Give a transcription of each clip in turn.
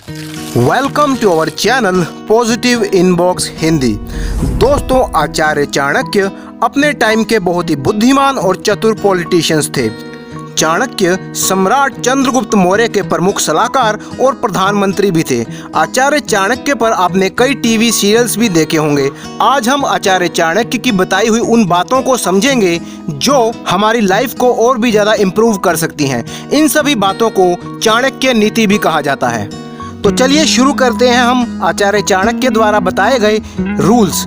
Welcome to our channel positive inbox Hindi. दोस्तों, आचार्य चाणक्य अपने time के बहुत ही बुद्धिमान और चतुर पॉलिटिशियंस थे। चाणक्य सम्राट चंद्रगुप्त मौर्य के प्रमुख सलाहकार और प्रधानमंत्री भी थे। आचार्य चाणक्य पर आपने कई टीवी सीरियल्स भी देखे होंगे। आज हम आचार्य चाणक्य की बताई हुई उन बातों को समझेंगे जो हमारी लाइफ को और भी ज़्यादा इम्प्रूव कर सकती हैं। इन सभी बातों को चाणक्य नीति भी कहा जाता है। तो चलिए शुरू करते हैं हम आचार्य चाणक्य द्वारा बताए गए रूल्स।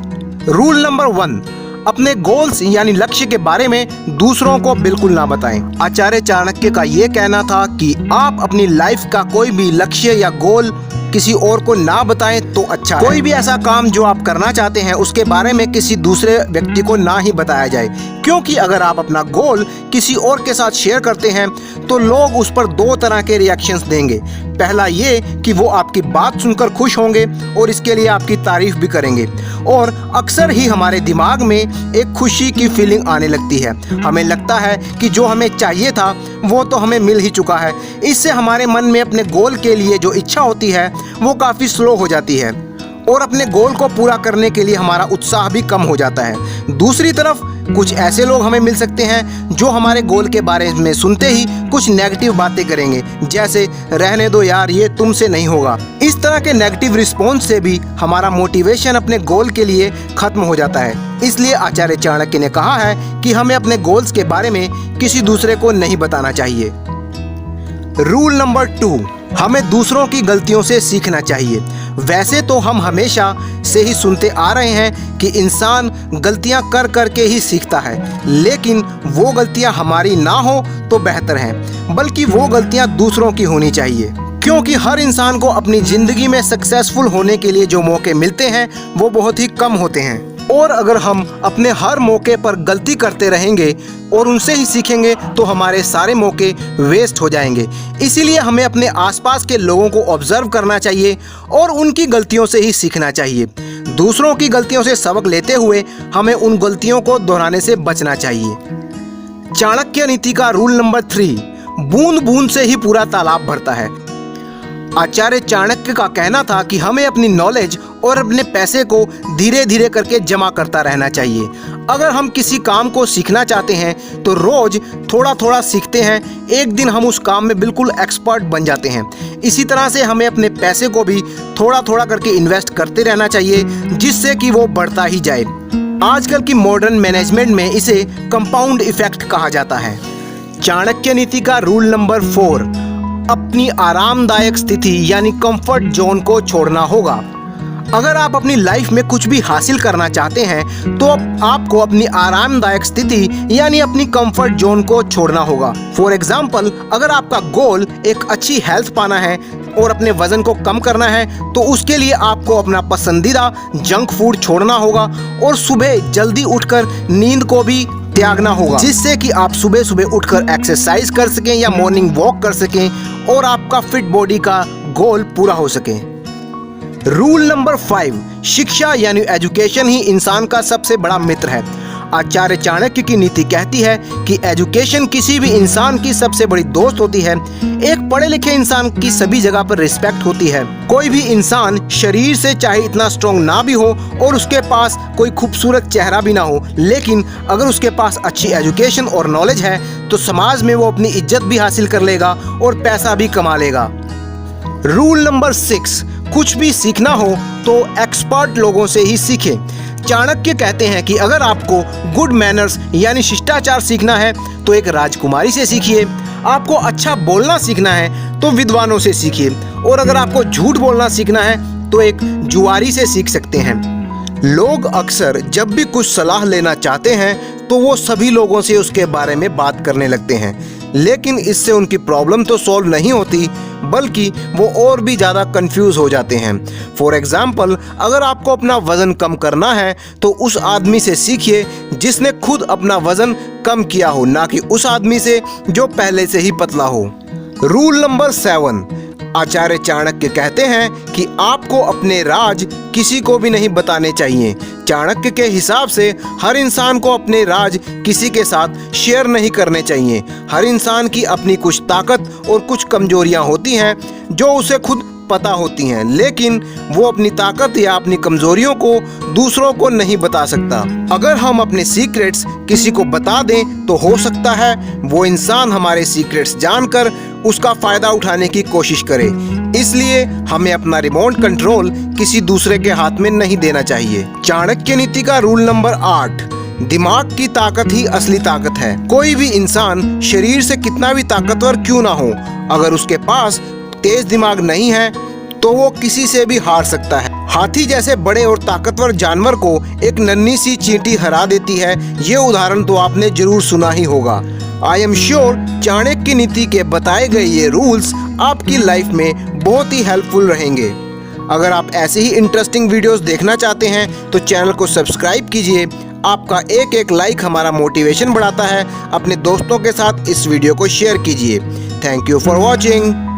रूल नंबर 1, अपने गोल्स यानी लक्ष्य के बारे में दूसरों को बिल्कुल ना बताएं। आचार्य चाणक्य का ये कहना था कि आप अपनी लाइफ का कोई भी लक्ष्य या गोल किसी और को ना बताएं तो अच्छा है। कोई भी ऐसा काम जो आप करना चाहते हैं उसके बारे में किसी दूसरे व्यक्ति को ना ही बताया जाए, क्योंकि अगर आप अपना गोल किसी और के साथ शेयर करते हैं तो लोग उस पर दो तरह के रिएक्शंस देंगे। पहला ये कि वो आपकी बात सुनकर खुश होंगे और इसके लिए आपकी तारीफ भी करेंगे, और अक्सर ही हमारे दिमाग में एक खुशी की फीलिंग आने लगती है। हमें लगता है कि जो हमें चाहिए था वो तो हमें मिल ही चुका है। इससे हमारे मन में अपने गोल के लिए जो इच्छा होती है वो काफ़ी स्लो हो जाती है और अपने गोल को पूरा करने के लिए हमारा उत्साह भी कम हो जाता है। दूसरी तरफ कुछ ऐसे लोग हमें मिल सकते हैं जो हमारे गोल के बारे में सुनते ही कुछ नेगेटिव बातें करेंगे, जैसे रहने दो यार, ये तुमसे नहीं होगा। इस तरह के नेगेटिव रिस्पॉन्स से भी हमारा मोटिवेशन अपने गोल के लिए खत्म हो जाता है। इसलिए आचार्य चाणक्य ने कहा है कि हमें अपने गोल्स के बारे में किसी दूसरे को नहीं बताना चाहिए। रूल नंबर 2, हमें दूसरों की गलतियों से सीखना चाहिए। वैसे तो हम हमेशा से ही सुनते आ रहे हैं कि इंसान गलतियां कर कर के ही सीखता है, लेकिन वो गलतियां हमारी ना हो तो बेहतर हैं, बल्कि वो गलतियां दूसरों की होनी चाहिए। क्योंकि हर इंसान को अपनी ज़िंदगी में सक्सेसफुल होने के लिए जो मौके मिलते हैं वो बहुत ही कम होते हैं, और अगर हम अपने हर मौके पर गलती करते रहेंगे और उनसे ही सीखेंगे तो हमारे सारे मौके वेस्ट हो जाएंगे। इसीलिए हमें अपने आसपास के लोगों को ऑब्जर्व करना चाहिए और उनकी गलतियों से ही सीखना चाहिए। दूसरों की गलतियों से सबक लेते हुए हमें उन गलतियों को दोहराने से बचना चाहिए। चाणक्य नीति का रूल नंबर 3, बूंद बूंद से ही पूरा तालाब भरता है। आचार्य चाणक्य का कहना था कि हमें अपनी नॉलेज और अपने पैसे को धीरे धीरे करके जमा करता रहना चाहिए। अगर हम किसी काम को सीखना चाहते हैं तो रोज थोड़ा थोड़ा सीखते हैं, एक दिन हम उस काम में बिल्कुल एक्सपर्ट बन जाते हैं। इसी तरह से हमें अपने पैसे को भी थोड़ा थोड़ा करके इन्वेस्ट करते रहना चाहिए, जिससे कि वो बढ़ता ही जाए। आजकल की मॉडर्न मैनेजमेंट में इसे कंपाउंड इफेक्ट कहा जाता है। चाणक्य नीति का रूल नंबर 4, अपनी आरामदायक स्थिति यानी कंफर्ट जोन को छोड़ना होगा। अगर आप अपनी लाइफ में कुछ भी हासिल करना चाहते हैं तो आपको अपनी आरामदायक स्थिति यानी अपनी कंफर्ट जोन को छोड़ना होगा। फॉर एग्जाम्पल, अगर आपका गोल एक अच्छी हेल्थ पाना है और अपने वजन को कम करना है तो उसके लिए आपको अपना पसंदीदा जंक फूड छोड़ना होगा और सुबह जल्दी उठकर नींद को भी त्यागना होगा, जिससे कि आप सुबह सुबह उठकर एक्सरसाइज कर सकें या मॉर्निंग वॉक कर सकें और आपका फिट बॉडी का गोल पूरा हो सके। रूल नंबर 5, शिक्षा यानी एजुकेशन ही इंसान का सबसे बड़ा मित्र है। आचार्य चाणक्य की नीति कहती है कि एजुकेशन किसी भी इंसान की सबसे बड़ी दोस्त होती है। एक पढ़े लिखे इंसान की सभी जगह पर रिस्पेक्ट होती है। कोई भी इंसान शरीर से चाहे इतना स्ट्रॉन्ग ना भी हो और उसके पास कोई खूबसूरत चेहरा भी ना हो, लेकिन अगर उसके पास अच्छी एजुकेशन और नॉलेज है तो समाज में वो अपनी इज्जत भी हासिल कर लेगा और पैसा भी कमा लेगा। रूल नंबर 6, कुछ भी सीखना हो तो एक्सपर्ट लोगों से ही सीखें। चाणक्य कहते हैं कि अगर आपको गुड मैनर्स यानी शिष्टाचार सीखना है तो एक राजकुमारी से सीखिए। आपको अच्छा बोलना सीखना है तो विद्वानों से सीखिए, और अगर आपको झूठ बोलना सीखना है तो एक जुआरी से सीख सकते हैं। लोग अक्सर जब भी कुछ सलाह लेना चाहते हैं तो वो सभी लोगों से उसके बारे में बात करने लगते हैं, लेकिन इससे उनकी प्रॉब्लम तो सॉल्व नहीं होती, बल्कि वो और भी ज़्यादा कंफ्यूज हो जाते हैं। फॉर एग्जाम्पल, अगर आपको अपना वज़न कम करना है तो उस आदमी से सीखिए जिसने खुद अपना वज़न कम किया हो, ना कि उस आदमी से जो पहले से ही पतला हो। रूल नंबर 7, आचार्य चाणक्य कहते हैं कि आपको अपने राज किसी को भी नहीं बताने चाहिए, चाणक्य के हिसाब से हर इंसान को अपने राज किसी के साथ शेयर नहीं करने चाहिए। हर इंसान की अपनी कुछ ताकत और कुछ कमजोरियां होती हैं जो उसे खुद पता होती हैं, लेकिन वो अपनी ताकत या अपनी कमजोरियों को दूसरों को नहीं बता सकता। अगर हम अपने सीक्रेट्स किसी को बता दें तो हो सकता है वो इंसान हमारे सीक्रेट्स जानकर उसका फायदा उठाने की कोशिश करे। इसलिए हमें अपना रिमोट कंट्रोल किसी दूसरे के हाथ में नहीं देना चाहिए। चाणक्य नीति का रूल नंबर 8, दिमाग की ताकत ही असली ताकत है। कोई भी इंसान शरीर से कितना भी ताकतवर क्यों ना हो, अगर उसके पास तेज दिमाग नहीं है तो वो किसी से भी हार सकता है। हाथी जैसे बड़े और ताकतवर जानवर को एक नन्ही सी चींटी हरा देती है। ये उदाहरण तो आपने जरूर सुना ही होगा। आई एम श्योर चाणक्य नीति के बताए गए ये रूल्स आपकी लाइफ में बहुत ही हेल्पफुल रहेंगे। अगर आप ऐसे ही इंटरेस्टिंग वीडियोस देखना चाहते हैं तो चैनल को सब्सक्राइब कीजिए। आपका एक एक लाइक हमारा मोटिवेशन बढ़ाता है। अपने दोस्तों के साथ इस वीडियो को शेयर कीजिए। Thank you for watching.